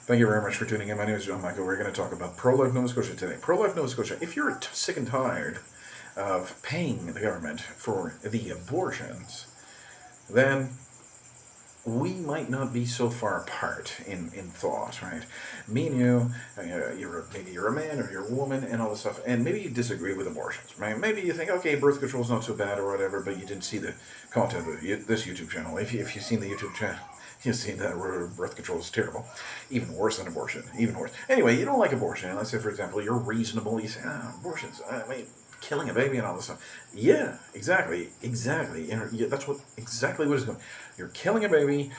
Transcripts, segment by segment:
Thank you very much for tuning in. My name is John Michael. We're going to talk about pro-life Nova Scotia today. Pro-life Nova Scotia. If you're sick and tired of paying the government for the abortions, then we might not be so far apart in thought, right? Me and you, maybe you're a man or you're a woman and all this stuff, and maybe you disagree with abortions, right? Maybe you think, okay, birth control is not so bad or whatever, but you didn't see the content of this YouTube channel. If you've seen the YouTube channel, you've seen that birth control is terrible, even worse than abortion, even worse. Anyway, you don't like abortion. Let's say, for example, you're reasonable. You say, abortions, I mean, killing a baby and all this stuff. Yeah, exactly. That's exactly what it's going. You're killing a baby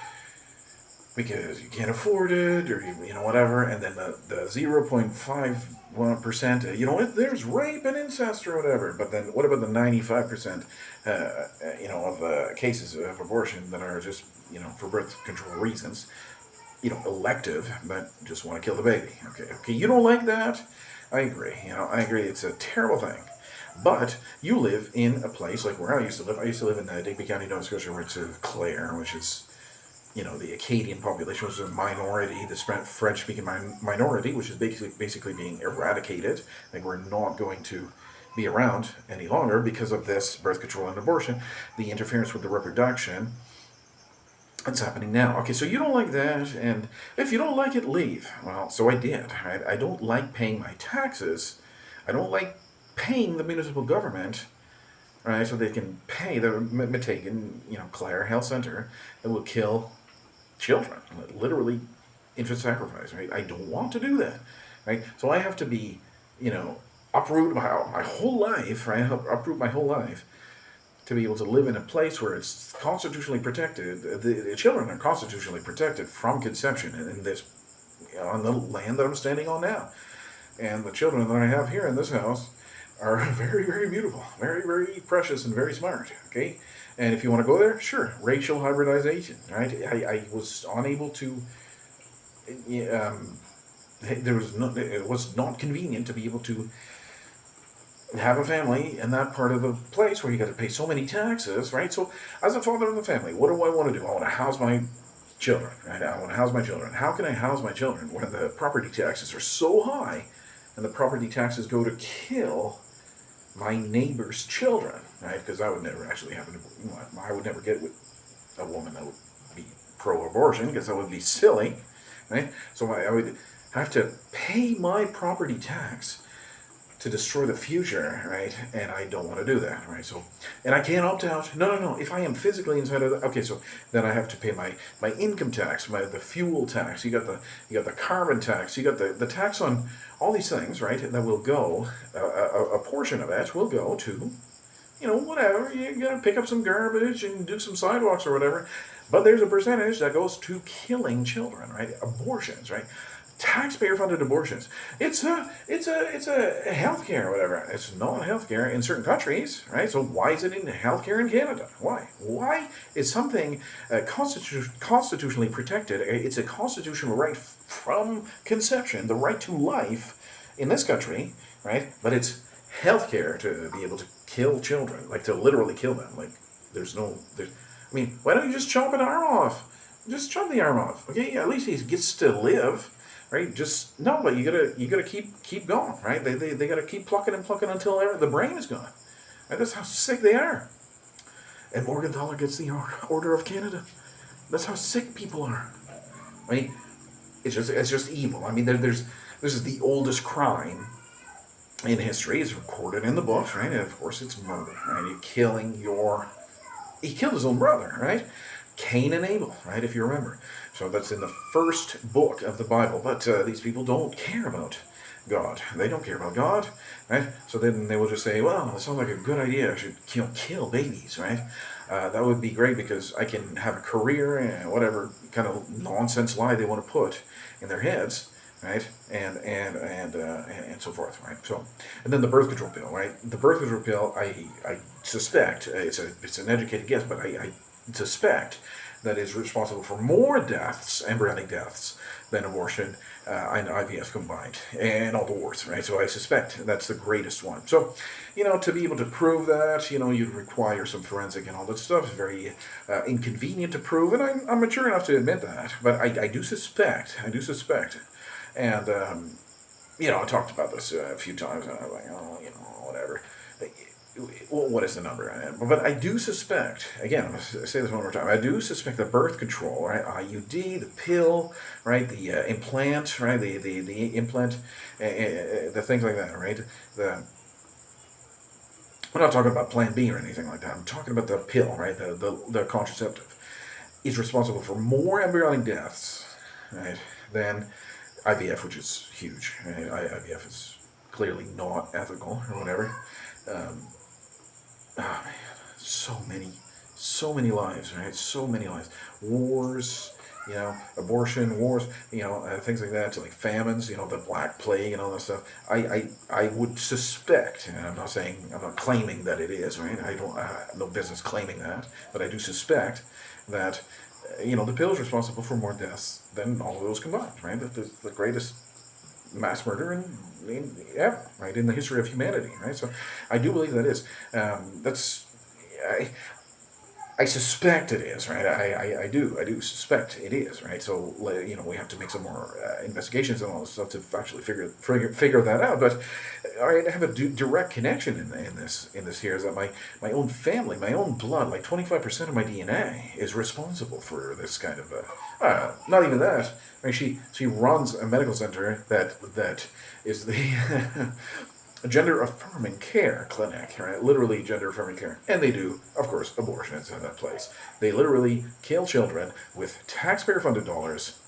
because you can't afford it, or whatever, and then the 0.51%, there's rape and incest or whatever. But then what about the 95%, of cases of abortion that are just, for birth control reasons, elective, but just want to kill the baby? Okay, you don't like that? I agree. I agree. It's a terrible thing. But you live in a place like where I used to live. I used to live in Digby County, Nova Scotia, where it's Clare, which is, the Acadian population, which is a minority, the French-speaking minority, which is basically being eradicated. Like, we're not going to be around any longer because of this birth control and abortion, the interference with the reproduction. It's happening now. Okay, so you don't like that, and if you don't like it, leave. Well, so I did. I don't like paying my taxes. I don't like paying the municipal government, right, so they can pay the Metagan, Clare Health Center that will kill children, literally infant sacrifice, right? I don't want to do that, right? So I have to be, uproot my whole life, right? Uproot my whole life to be able to live in a place where it's constitutionally protected. The children are constitutionally protected from conception in this, on the land that I'm standing on now. And the children that I have here in this house are very, very beautiful, very, very precious, and very smart, okay? And if you want to go there, sure, racial hybridization, right? I was unable to, it was not convenient to be able to have a family in that part of the place where you got to pay so many taxes, right? So as a father of the family, what do I want to do? I want to house my children, right? I want to house my children. How can I house my children when the property taxes are so high and the property taxes go to kill my neighbor's children, right? Because that would never actually happen. I would never get with a woman that would be pro-abortion, because that would be silly, right? So I would have to pay my property tax to destroy the future, right? And I don't want to do that, right? So, and I can't opt out. No. If I am physically inside of okay, so then I have to pay my income tax, the fuel tax. You got the carbon tax. You got the tax on all these things, right? That will go. A portion of that will go to, whatever. You got to pick up some garbage and do some sidewalks or whatever. But there's a percentage that goes to killing children, right? Abortions, right? Taxpayer-funded abortions. It's a healthcare or whatever. It's not healthcare in certain countries, right? So why is it in healthcare in Canada? Why? Why is something constitutionally protected? It's a constitutional right from conception, the right to life in this country, right? But it's healthcare to be able to kill children, like to literally kill them. Like why don't you just chop an arm off? Just chop the arm off, okay? At least he gets to live. Right? Just no, but you gotta keep going, right? They gotta keep plucking until the brain is gone. And that's how sick they are. And Morgenthaler gets the Order of Canada. That's how sick people are. I mean, it's just evil. I mean, this is the oldest crime in history. It's recorded in the books, right? And of course, it's murder, right? He killed his own brother, right? Cain and Abel, right, if you remember. So that's in the first book of the Bible. But these people don't care about God. They don't care about God, right? So then they will just say, well, that sounds like a good idea. I should kill babies, right? That would be great because I can have a career and whatever kind of nonsense lie they want to put in their heads, right? And so forth, right? So, and then the birth control pill, right? The birth control pill, I suspect, it's an educated guess, but I suspect that is responsible for more deaths, embryonic deaths, than abortion and IVF combined, and all the wars, right? So I suspect that's the greatest one. So, to be able to prove that, you'd require some forensic and all that stuff. It's very inconvenient to prove, and I'm mature enough to admit that. But I do suspect, and I talked about this a few times, and I was like, whatever. Well, what is the number? But I do suspect, again, I'm going to say this one more time, I do suspect that birth control, right, IUD, the pill, right, the implant, right, the implant, the things like that, right, we're not talking about Plan B or anything like that. I'm talking about the pill, right, the contraceptive, is responsible for more embryonic deaths, right, than IVF, which is huge. Right? IVF is clearly not ethical or whatever. Oh man, so many lives, right? So many lives. Wars, abortion, wars, things like that, like famines, the Black Plague and all that stuff. I would suspect, and I'm not claiming that it is, right? I have no business claiming that, but I do suspect that, the pill is responsible for more deaths than all of those combined, right? The greatest mass murder ever, right, in the history of humanity, right? So I do believe that is. I suspect it is, right? I do suspect it is, right? So we have to make some more investigations and all this stuff to actually figure that out. But I have a direct connection in this here, is that my own family, my own blood, like 25% of my DNA is responsible for this kind of not even that. I mean, she runs a medical center that is the gender affirming care clinic, right? Literally gender affirming care. And they do, of course, abortions in that place. They literally kill children with taxpayer funded dollars.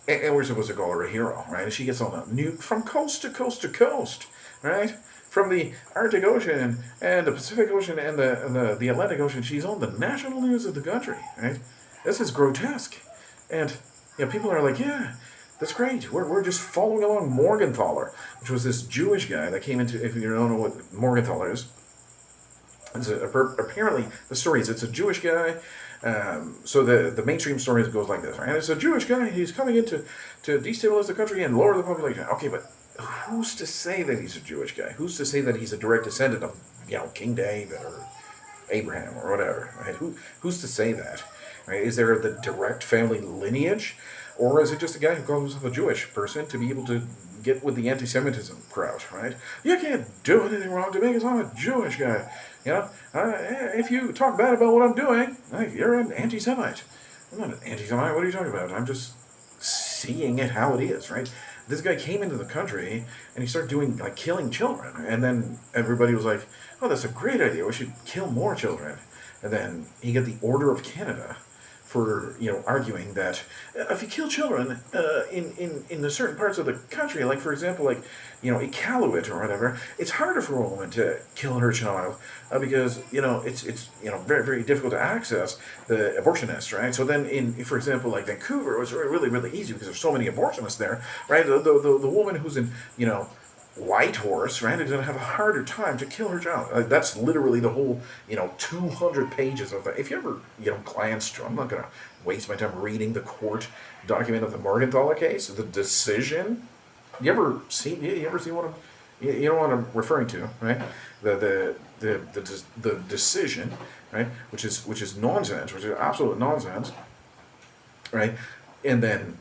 And we're supposed to call her a hero, right? And she gets on a nuke from coast to coast to coast, right? From the Arctic Ocean and the Pacific Ocean and the Atlantic Ocean. She's on the national news of the country, right? This is grotesque. And people are like, yeah, that's great. We're just following along Morgenthaler, which was this Jewish guy that came into, if you don't know what Morgenthaler is, apparently the story is it's a Jewish guy. So the mainstream story goes like this, right? It's a Jewish guy. He's coming in to destabilize the country and lower the population. Okay, but who's to say that he's a Jewish guy? Who's to say that he's a direct descendant of King David or Abraham or whatever? Right? Who's to say that? Right? Is there the direct family lineage? Or is it just a guy who calls himself a Jewish person to be able to get with the anti-Semitism crowd, right? You can't do anything wrong to me because I'm a Jewish guy. If you talk bad about what I'm doing, you're an anti-Semite. I'm not an anti-Semite. What are you talking about? I'm just seeing it how it is, right? This guy came into the country and he started doing, killing children. And then everybody was like, oh, that's a great idea. We should kill more children. And then he got the Order of Canada for arguing that if you kill children in the certain parts of the country, like for example, Iqaluit or whatever, it's harder for a woman to kill her child because it's very, very difficult to access the abortionists, right? So then for example, like Vancouver, it was really, really easy because there's so many abortionists there, right? The woman who's in Whitehorse, right, is going to have a harder time to kill her child. That's literally the whole, 200 pages of that. If you ever, glanced through, I'm not going to waste my time reading the court document of the Morgenthaler case, the decision. You ever see what I'm referring to, right? The decision, right, which is nonsense, which is absolute nonsense, right? And then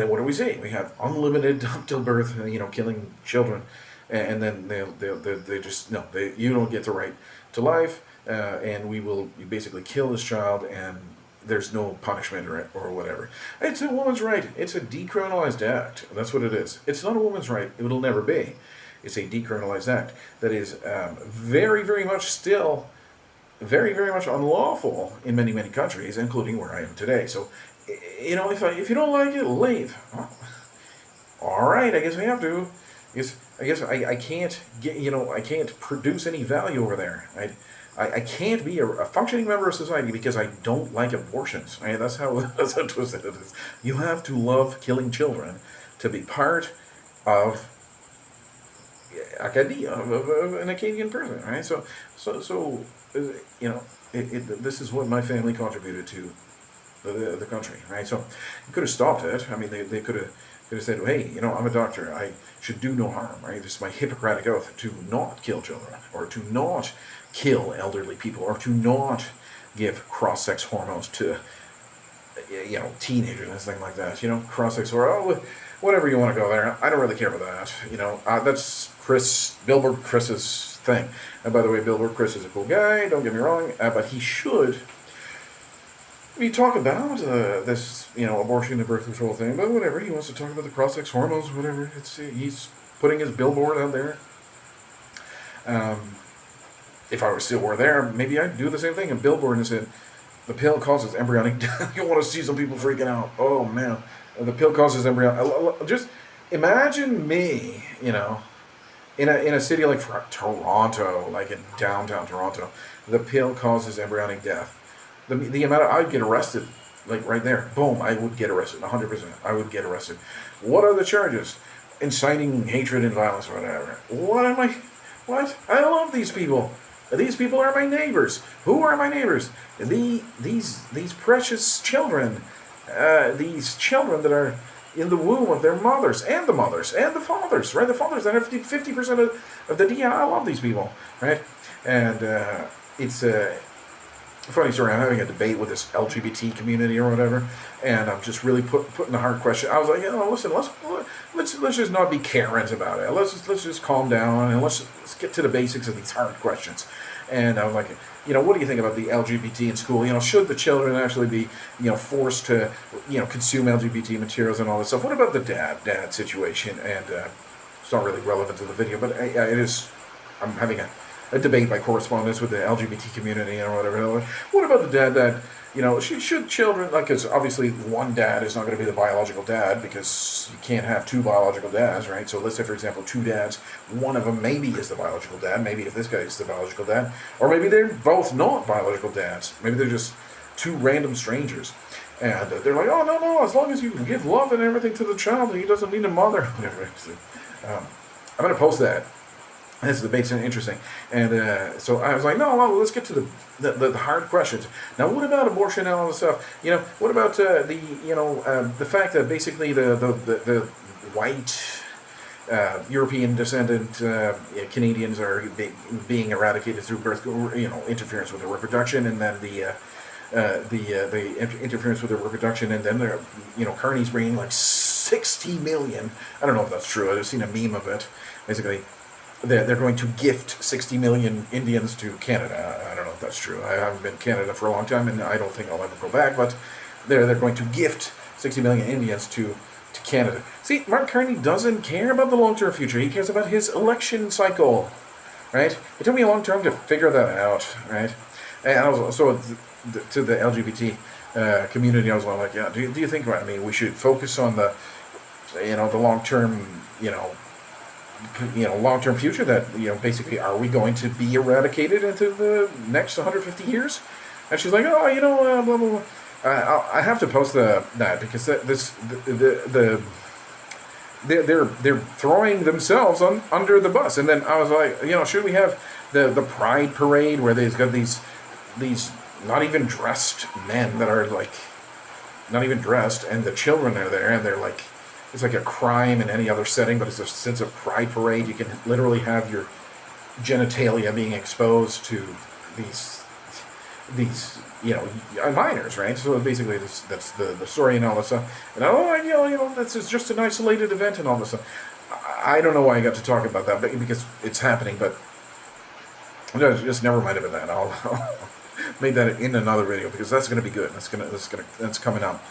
what do we see? We have unlimited up till birth, killing children, and then they just no, you don't get the right to life, and we will basically kill this child, and there's no punishment or whatever. It's a woman's right. It's a decriminalized act. That's what it is. It's not a woman's right. It'll never be. It's a decriminalized act that is very, very much still very, very much unlawful in many, many countries, including where I am today. So, if you don't like it, leave. Well, all right, I guess I have to. I guess I can't get, I can't produce any value over there. I can't be a functioning member of society because I don't like abortions. Right? That's how twisted it is. You have to love killing children to be part of Academia of an Acadian person, right? So this is what my family contributed to the country, right? So you could have stopped it. I mean, they could have said, hey, you know, I'm a doctor. I should do no harm, right? This is my Hippocratic oath to not kill children, or to not kill elderly people, or to not give cross-sex hormones to, you know, teenagers and things like that. You know, cross-sex or whatever you want to go there. I don't really care about that. You know, that's Billboard Chris's thing. And by the way, Billboard Chris is a cool guy. Don't get me wrong, but he should. We talk about this, you know, abortion and birth control thing, but whatever. He wants to talk about the cross-sex hormones, whatever. He's putting his billboard out there. If I were there, maybe I'd do the same thing. A billboard and said, the pill causes embryonic death. You want to see some people freaking out. Oh, man. The pill causes embryonic... Just imagine me, you know, in a city like Toronto, like in downtown Toronto. The pill causes embryonic death. The amount I'd get arrested, like right there. Boom, I would get arrested, 100%. I would get arrested. What are the charges? Inciting hatred and violence or whatever. What? I love these people. These people are my neighbors. Who are my neighbors? These precious children. These children that are in the womb of their mothers, and the fathers, right? The fathers that have 50% of the DNA. I love these people, right? And it's a funny story. I'm having a debate with this LGBT community or whatever, and I'm just really putting the hard question. I was like, you know, listen, let's just not be Karens about it. Let's just calm down and let's get to the basics of these hard questions. And I was like, you know, what do you think about the LGBT in school? You know, should the children actually be, you know, forced to, you know, consume LGBT materials and all this stuff? What about the dad situation? And it's not really relevant to the video, but it is. I'm having a debate by correspondence with the LGBT community or whatever. What about the dad that, you know, should children, like, because obviously one dad is not going to be the biological dad because you can't have two biological dads, right? So let's say, for example, two dads, one of them maybe is the biological dad, maybe if this guy is the biological dad, or maybe they're both not biological dads. Maybe they're just two random strangers. And they're like, oh, no, as long as you give love and everything to the child, he doesn't need a mother. Whatever. I'm going to post that. This debate's interesting, and so I was like, no, well, let's get to the hard questions. Now, what about abortion and all this stuff? You know, what about the fact that basically the white European descendant Canadians are being eradicated through birth, you know, interference with their reproduction, and then the interference with their reproduction, and then they're, you know, Carney's bringing like 60 million. I don't know if that's true. I've seen a meme of it. Basically, they're going to gift 60 million Indians to Canada. I don't know if that's true. I haven't been to Canada for a long time, and I don't think I'll ever go back, but they're going to gift 60 million Indians to Canada. See, Mark Carney doesn't care about the long-term future. He cares about his election cycle, right? It took me a long time to figure that out, right? And I was also, to the LGBT community, I was like, yeah, do you think, I mean, we should focus on the, you know, the long-term, long-term future that, you know, basically, are we going to be eradicated into the next 150 years? And she's like, oh, you know, blah, blah, blah. I have to post that because they're throwing themselves under the bus. And then I was like, you know, should we have the pride parade where they've got these not even dressed men that are like not even dressed, and the children are there, and they're like, it's like a crime in any other setting, but it's a pride parade. You can literally have your genitalia being exposed to these you know, minors, right? So basically, that's the story and all this stuff. And this is just an isolated event and all this stuff. I don't know why I got to talk about that, but because it's happening. But just never mind about that. I'll make that in another video because that's going to be good. That's coming up.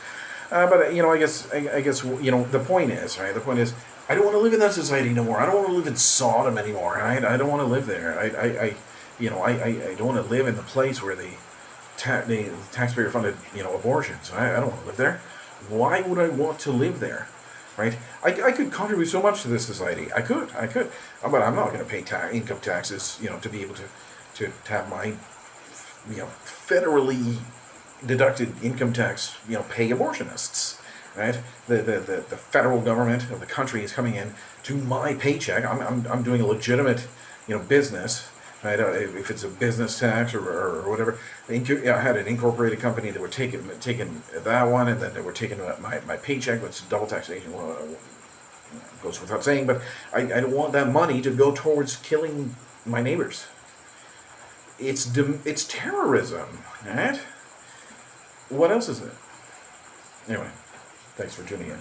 But you know, I guess you know, the point is, right? The point is, I don't want to live in that society no more. I don't want to live in Sodom anymore. Right? I don't want to live there. I don't want to live in the place where the taxpayer funded, you know, abortions. I don't want to live there. Why would I want to live there? Right? I could contribute so much to this society. I could. But I'm not going to pay income taxes, you know, to be able to have my, you know, federally deducted income tax, you know, pay abortionists, right? The federal government of the country is coming in to my paycheck. I'm doing a legitimate, you know, business Right? If it's a business tax or whatever. I had an incorporated company that were taking that one, and then they were taking my paycheck, which is double taxation. Well, goes without saying, but I don't want that money to go towards killing my neighbors. It's terrorism, right? What else is it? Anyway, thanks for tuning in.